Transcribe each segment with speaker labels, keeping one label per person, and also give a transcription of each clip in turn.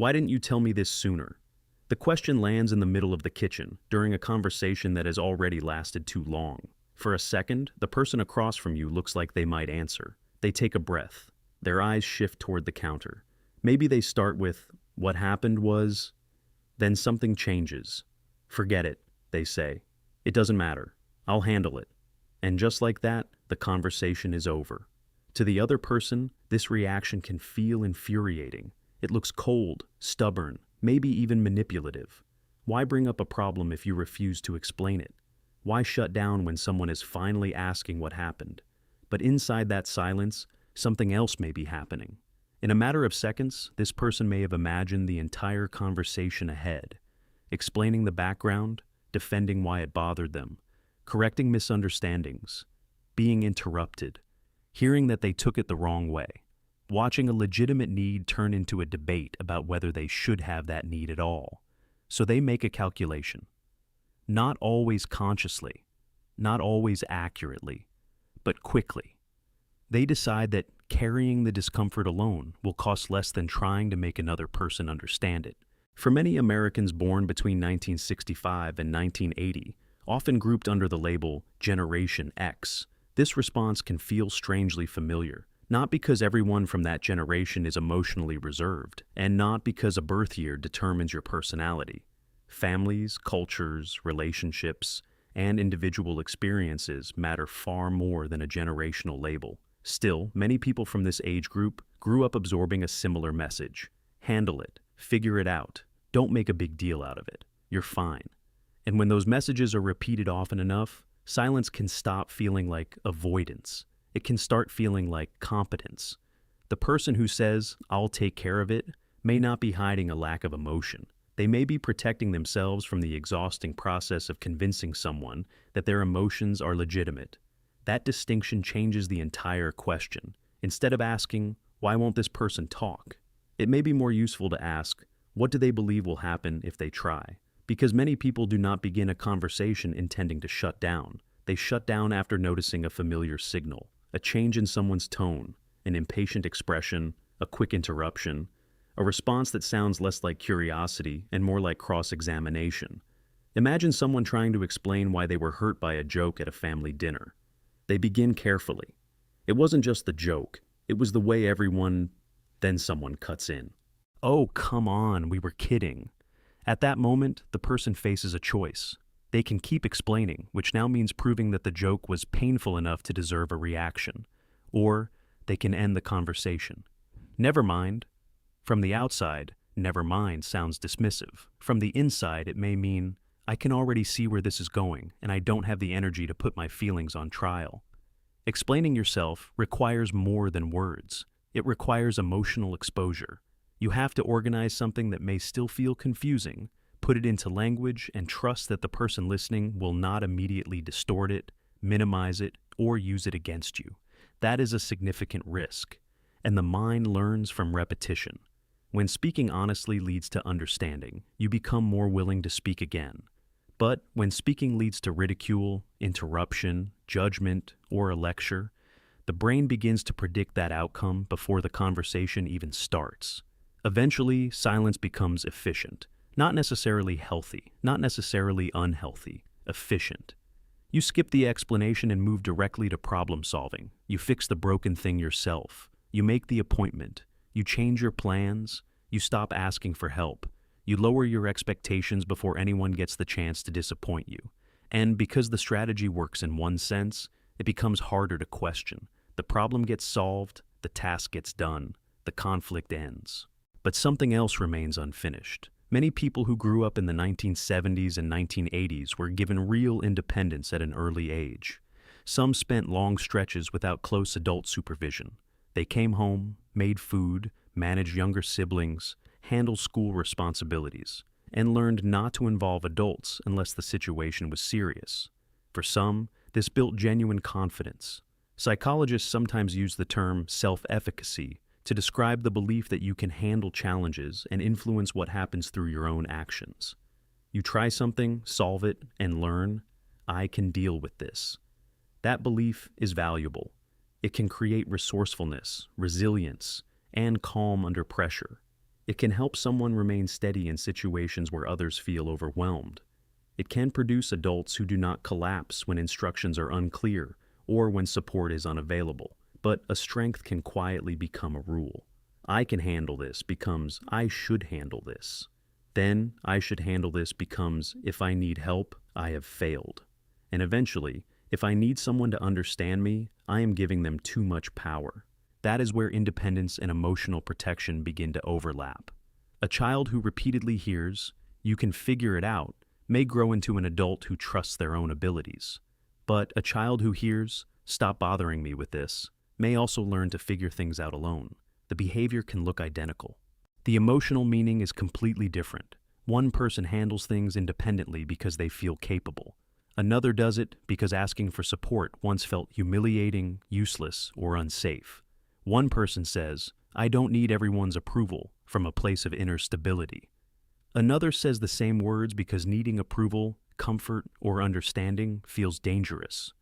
Speaker 1: Why didn't you tell me this sooner? The question lands in the middle of the kitchen, during a conversation that has already lasted too long. For a second, the person across from you looks like they might answer. They take a breath. Their eyes shift toward the counter. Maybe they start with, "What happened was..." Then something changes. "Forget it," they say. "It doesn't matter. I'll handle it." And just like that, the conversation is over. To the other person, this reaction can feel infuriating. It looks cold, stubborn, maybe even manipulative. Why bring up a problem if you refuse to explain it? Why shut down when someone is finally asking what happened? But inside that silence, something else may be happening. In a matter of seconds, this person may have imagined the entire conversation ahead, explaining the background, defending why it bothered them, correcting misunderstandings, being interrupted, hearing that they took it the wrong way, watching a legitimate need turn into a debate about whether they should have that need at all. So they make a calculation. Not always consciously, not always accurately, but quickly. They decide that carrying the discomfort alone will cost less than trying to make another person understand it. For many Americans born between 1965 and 1980, often grouped under the label Generation X, this response can feel strangely familiar. Not because everyone from that generation is emotionally reserved, and not because a birth year determines your personality. Families, cultures, relationships, and individual experiences matter far more than a generational label. Still, many people from this age group grew up absorbing a similar message. Handle it. Figure it out. Don't make a big deal out of it. You're fine. And when those messages are repeated often enough, silence can stop feeling like avoidance. It can start feeling like competence. The person who says, "I'll take care of it," may not be hiding a lack of emotion. They may be protecting themselves from the exhausting process of convincing someone that their emotions are legitimate. That distinction changes the entire question. Instead of asking, "Why won't this person talk?" it may be more useful to ask, "What do they believe will happen if they try?" Because many people do not begin a conversation intending to shut down. They shut down after noticing a familiar signal. A change in someone's tone, an impatient expression, a quick interruption, a response that sounds less like curiosity and more like cross-examination. Imagine someone trying to explain why they were hurt by a joke at a family dinner. They begin carefully. It wasn't just the joke, it was the way everyone... Then someone cuts in. "Oh, come on, we were kidding." At that moment, the person faces a choice. They can keep explaining, which now means proving that the joke was painful enough to deserve a reaction. Or they can end the conversation. Never mind. From the outside, never mind sounds dismissive. From the inside, it may mean, I can already see where this is going, and I don't have the energy to put my feelings on trial. Explaining yourself requires more than words. It requires emotional exposure. You have to organize something that may still feel confusing, put it into language, and trust that the person listening will not immediately distort it, minimize it, or use it against you. That is a significant risk, and the mind learns from repetition. When speaking honestly leads to understanding, you become more willing to speak again. But when speaking leads to ridicule, interruption, judgment, or a lecture, the brain begins to predict that outcome before the conversation even starts. Eventually, silence becomes efficient. Not necessarily healthy, not necessarily unhealthy, efficient. You skip the explanation and move directly to problem solving. You fix the broken thing yourself. You make the appointment. You change your plans. You stop asking for help. You lower your expectations before anyone gets the chance to disappoint you. And because the strategy works in one sense, it becomes harder to question. The problem gets solved, the task gets done, the conflict ends. But something else remains unfinished. Many people who grew up in the 1970s and 1980s were given real independence at an early age. Some spent long stretches without close adult supervision. They came home, made food, managed younger siblings, handled school responsibilities, and learned not to involve adults unless the situation was serious. For some, this built genuine confidence. Psychologists sometimes use the term self-efficacy to describe the belief that you can handle challenges and influence what happens through your own actions. You try something, solve it, and learn, "I can deal with this." That belief is valuable. It can create resourcefulness, resilience, and calm under pressure. It can help someone remain steady in situations where others feel overwhelmed. It can produce adults who do not collapse when instructions are unclear or when support is unavailable. But a strength can quietly become a rule. I can handle this becomes I should handle this. Then I should handle this becomes if I need help, I have failed. And eventually, if I need someone to understand me, I am giving them too much power. That is where independence and emotional protection begin to overlap. A child who repeatedly hears, "You can figure it out," may grow into an adult who trusts their own abilities. But a child who hears, "Stop bothering me with this," may also learn to figure things out alone. The behavior can look identical. The emotional meaning is completely different. One person handles things independently because they feel capable. Another does it because asking for support once felt humiliating, useless, or unsafe. One person says, "I don't need everyone's approval," from a place of inner stability. Another says the same words because needing approval, comfort, or understanding feels dangerous.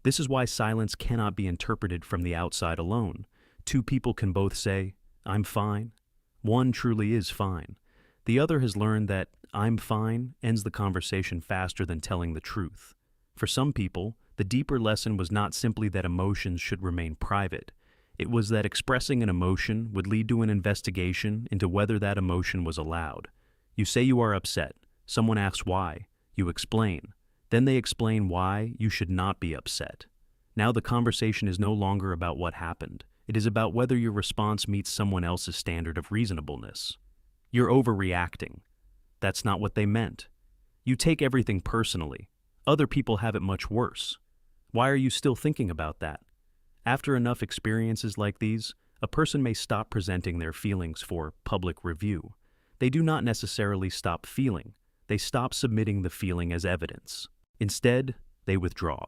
Speaker 1: This is why silence cannot be interpreted from the outside alone. Two people can both say, "I'm fine." One truly is fine. The other has learned that "I'm fine" ends the conversation faster than telling the truth. For some people, the deeper lesson was not simply that emotions should remain private. It was that expressing an emotion would lead to an investigation into whether that emotion was allowed. You say you are upset. Someone asks why. You explain. Then they explain why you should not be upset. Now the conversation is no longer about what happened. It is about whether your response meets someone else's standard of reasonableness. You're overreacting. That's not what they meant. You take everything personally. Other people have it much worse. Why are you still thinking about that? After enough experiences like these, a person may stop presenting their feelings for public review. They do not necessarily stop feeling. They stop submitting the feeling as evidence. Instead, they withdraw,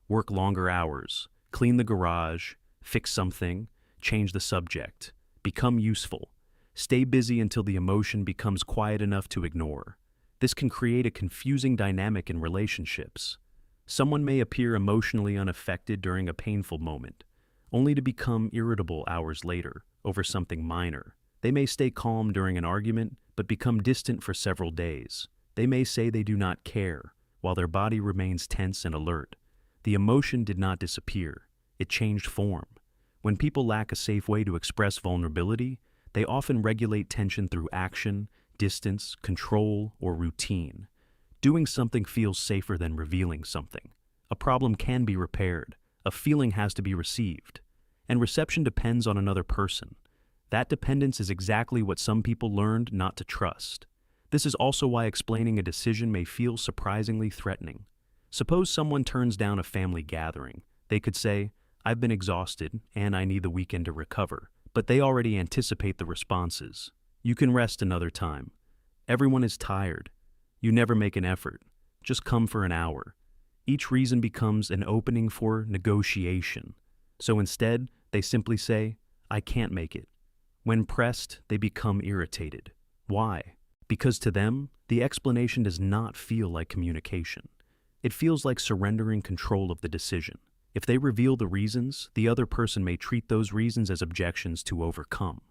Speaker 1: work longer hours, clean the garage, fix something, change the subject, become useful, stay busy until the emotion becomes quiet enough to ignore. This can create a confusing dynamic in relationships. Someone may appear emotionally unaffected during a painful moment, only to become irritable hours later over something minor. They may stay calm during an argument, but become distant for several days. They may say they do not care, while their body remains tense and alert. The emotion did not disappear. It changed form. When people lack a safe way to express vulnerability, they often regulate tension through action, distance, control, or routine. Doing something feels safer than revealing something. A problem can be repaired. A feeling has to be received. And reception depends on another person. That dependence is exactly what some people learned not to trust. This is also why explaining a decision may feel surprisingly threatening. Suppose someone turns down a family gathering. They could say, "I've been exhausted and I need the weekend to recover." But they already anticipate the responses. "You can rest another time." "Everyone is tired." "You never make an effort." "Just come for an hour." Each reason becomes an opening for negotiation. So instead, they simply say, "I can't make it." When pressed, they become irritated. Why? Because to them, the explanation does not feel like communication. It feels like surrendering control of the decision. If they reveal the reasons, the other person may treat those reasons as objections to overcome.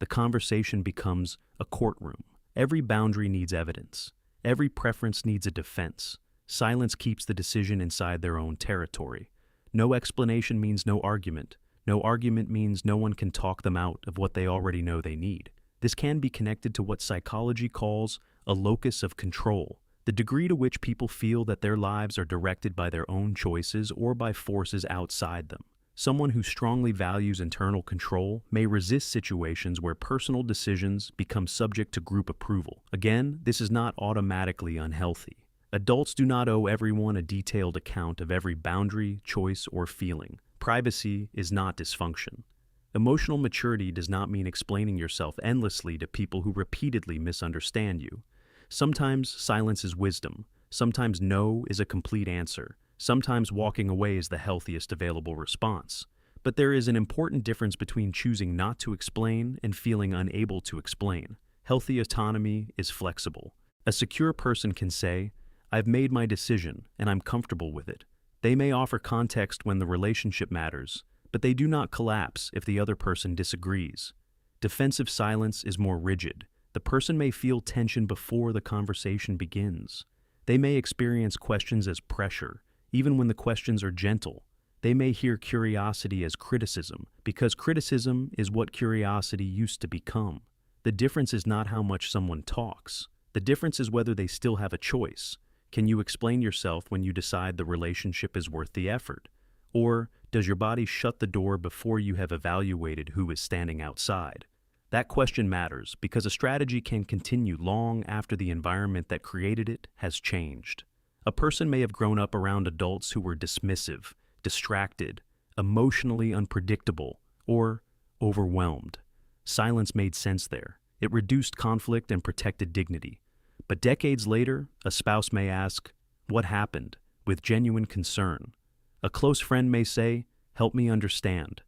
Speaker 1: The conversation becomes a courtroom. Every boundary needs evidence. Every preference needs a defense. Silence keeps the decision inside their own territory. No explanation means no argument. No argument means no one can talk them out of what they already know they need. This can be connected to what psychology calls a locus of control, the degree to which people feel that their lives are directed by their own choices or by forces outside them. Someone who strongly values internal control may resist situations where personal decisions become subject to group approval. Again, this is not automatically unhealthy. Adults do not owe everyone a detailed account of every boundary, choice, or feeling. Privacy is not dysfunction. Emotional maturity does not mean explaining yourself endlessly to people who repeatedly misunderstand you. Sometimes silence is wisdom. Sometimes no is a complete answer. Sometimes walking away is the healthiest available response. But there is an important difference between choosing not to explain and feeling unable to explain. Healthy autonomy is flexible. A secure person can say, "I've made my decision and I'm comfortable with it." They may offer context when the relationship matters, but they do not collapse if the other person disagrees. Defensive silence is more rigid. The person may feel tension before the conversation begins. They may experience questions as pressure, even when the questions are gentle. They may hear curiosity as criticism, because criticism is what curiosity used to become. The difference is not how much someone talks. The difference is whether they still have a choice. Can you explain yourself when you decide the relationship is worth the effort? Or does your body shut the door before you have evaluated who is standing outside? That question matters because a strategy can continue long after the environment that created it has changed. A person may have grown up around adults who were dismissive, distracted, emotionally unpredictable, or overwhelmed. Silence made sense there. It reduced conflict and protected dignity. But decades later, a spouse may ask, "What happened?" with genuine concern. A close friend may say, "Help me understand."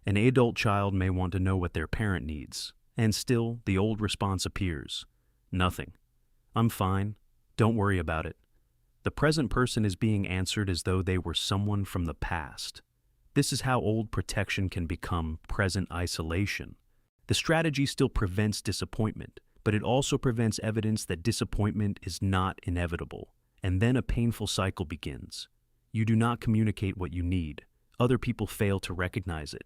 Speaker 1: An adult child may want to know what their parent needs, and still the old response appears, "Nothing. I'm fine. Don't worry about it." The present person is being answered as though they were someone from the past. This is how old protection can become present isolation. The strategy still prevents disappointment, but it also prevents evidence that disappointment is not inevitable, and then a painful cycle begins. You do not communicate what you need. Other people fail to recognize it.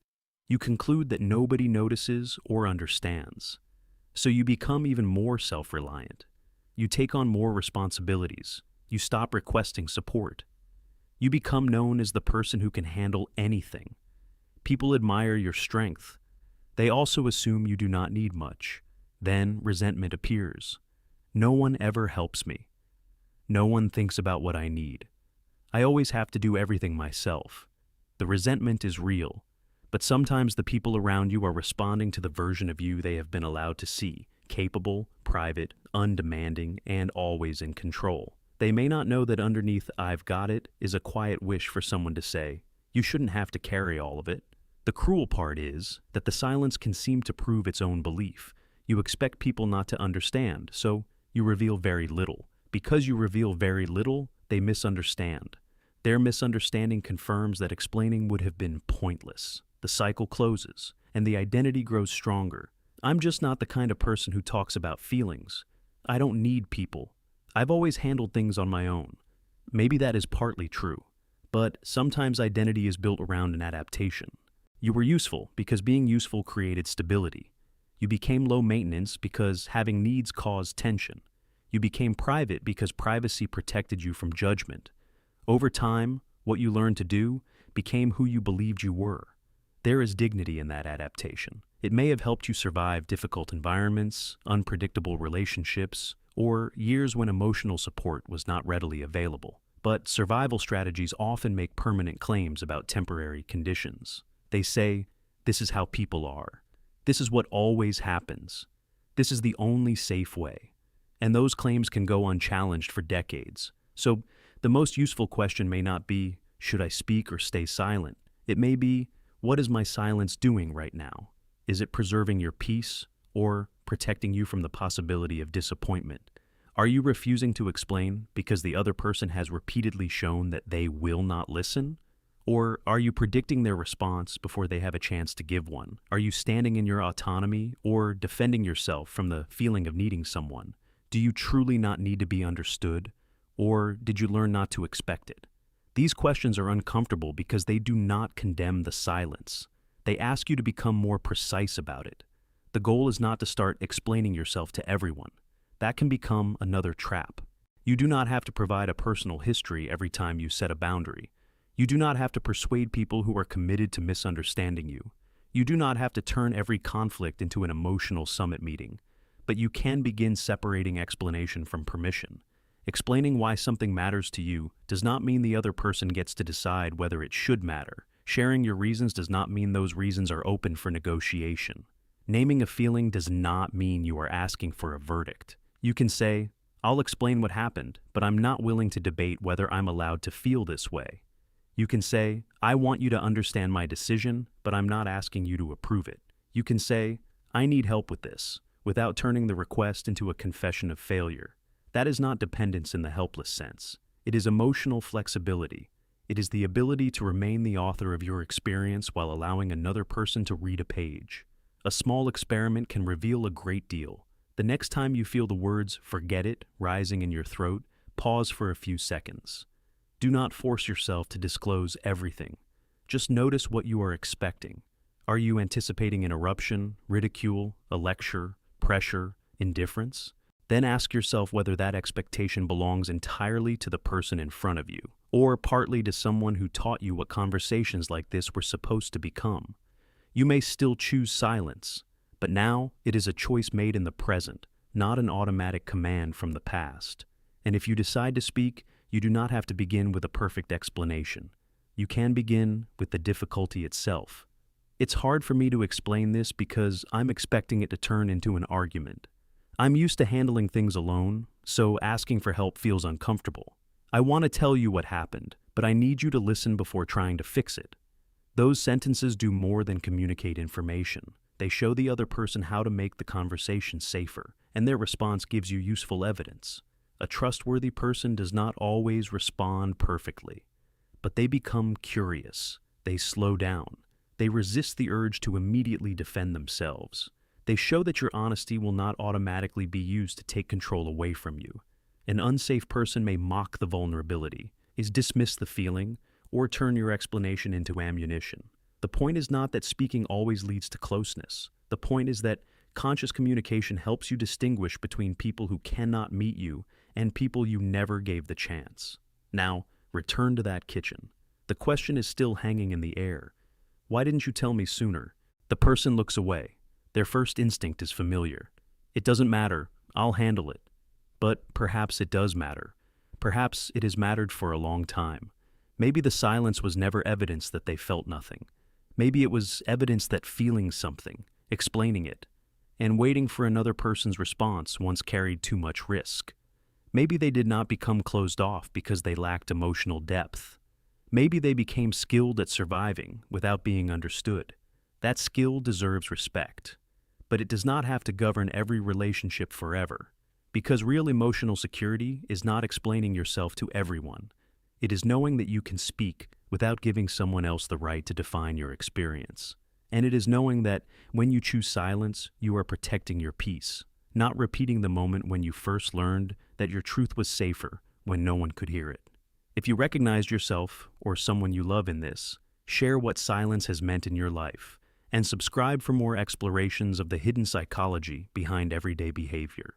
Speaker 1: You conclude that nobody notices or understands. So you become even more self-reliant. You take on more responsibilities. You stop requesting support. You become known as the person who can handle anything. People admire your strength. They also assume you do not need much. Then resentment appears. No one ever helps me. No one thinks about what I need. I always have to do everything myself. The resentment is real, but sometimes the people around you are responding to the version of you they have been allowed to see, capable, private, undemanding, and always in control. They may not know that underneath "I've got it" is a quiet wish for someone to say, "You shouldn't have to carry all of it." The cruel part is that the silence can seem to prove its own belief. You expect people not to understand, so you reveal very little. Because you reveal very little, they misunderstand. Their misunderstanding confirms that explaining would have been pointless. The cycle closes, and the identity grows stronger. I'm just not the kind of person who talks about feelings. I don't need people. I've always handled things on my own. Maybe that is partly true, but sometimes identity is built around an adaptation. You were useful because being useful created stability. You became low maintenance because having needs caused tension. You became private because privacy protected you from judgment. Over time, what you learned to do became who you believed you were. There is dignity in that adaptation. It may have helped you survive difficult environments, unpredictable relationships, or years when emotional support was not readily available. But survival strategies often make permanent claims about temporary conditions. They say, "This is how people are. This is what always happens. This is the only safe way." And those claims can go unchallenged for decades. So the most useful question may not be, "Should I speak or stay silent?" It may be, "What is my silence doing right now? Is it preserving your peace or protecting you from the possibility of disappointment? Are you refusing to explain because the other person has repeatedly shown that they will not listen? Or are you predicting their response before they have a chance to give one? Are you standing in your autonomy or defending yourself from the feeling of needing someone? Do you truly not need to be understood? Or did you learn not to expect it? These questions are uncomfortable because they do not condemn the silence. They ask you to become more precise about it. The goal is not to start explaining yourself to everyone. That can become another trap. You do not have to provide a personal history every time you set a boundary. You do not have to persuade people who are committed to misunderstanding you. You do not have to turn every conflict into an emotional summit meeting. But you can begin separating explanation from permission. Explaining why something matters to you does not mean the other person gets to decide whether it should matter. Sharing your reasons does not mean those reasons are open for negotiation. Naming a feeling does not mean you are asking for a verdict. You can say, "I'll explain what happened, but I'm not willing to debate whether I'm allowed to feel this way." You can say, "I want you to understand my decision, but I'm not asking you to approve it." You can say, "I need help with this," without turning the request into a confession of failure. That is not dependence in the helpless sense. It is emotional flexibility. It is the ability to remain the author of your experience while allowing another person to read a page. A small experiment can reveal a great deal. The next time you feel the words "forget it" rising in your throat, pause for a few seconds. Do not force yourself to disclose everything. Just notice what you are expecting. Are you anticipating an eruption, ridicule, a lecture, pressure, indifference? Then ask yourself whether that expectation belongs entirely to the person in front of you, or partly to someone who taught you what conversations like this were supposed to become. You may still choose silence, but now it is a choice made in the present, not an automatic command from the past. And if you decide to speak, you do not have to begin with a perfect explanation. You can begin with the difficulty itself. It's hard for me to explain this because I'm expecting it to turn into an argument. I'm used to handling things alone, so asking for help feels uncomfortable. I want to tell you what happened, but I need you to listen before trying to fix it. Those sentences do more than communicate information. They show the other person how to make the conversation safer, and their response gives you useful evidence. A trustworthy person does not always respond perfectly, but they become curious. They slow down. They resist the urge to immediately defend themselves. They show that your honesty will not automatically be used to take control away from you. An unsafe person may mock the vulnerability, dismiss the feeling, or turn your explanation into ammunition. The point is not that speaking always leads to closeness. The point is that conscious communication helps you distinguish between people who cannot meet you and people you never gave the chance. Now, return to that kitchen. The question is still hanging in the air. Why didn't you tell me sooner? The person looks away. Their first instinct is familiar. It doesn't matter. I'll handle it. But perhaps it does matter. Perhaps it has mattered for a long time. Maybe the silence was never evidence that they felt nothing. Maybe it was evidence that feeling something, explaining it, and waiting for another person's response once carried too much risk. Maybe they did not become closed off because they lacked emotional depth. Maybe they became skilled at surviving without being understood. That skill deserves respect, but it does not have to govern every relationship forever, because real emotional security is not explaining yourself to everyone. It is knowing that you can speak without giving someone else the right to define your experience. And it is knowing that when you choose silence, you are protecting your peace, not repeating the moment when you first learned that your truth was safer when no one could hear it. If you recognized yourself or someone you love in this, share what silence has meant in your life, and subscribe for more explorations of the hidden psychology behind everyday behavior.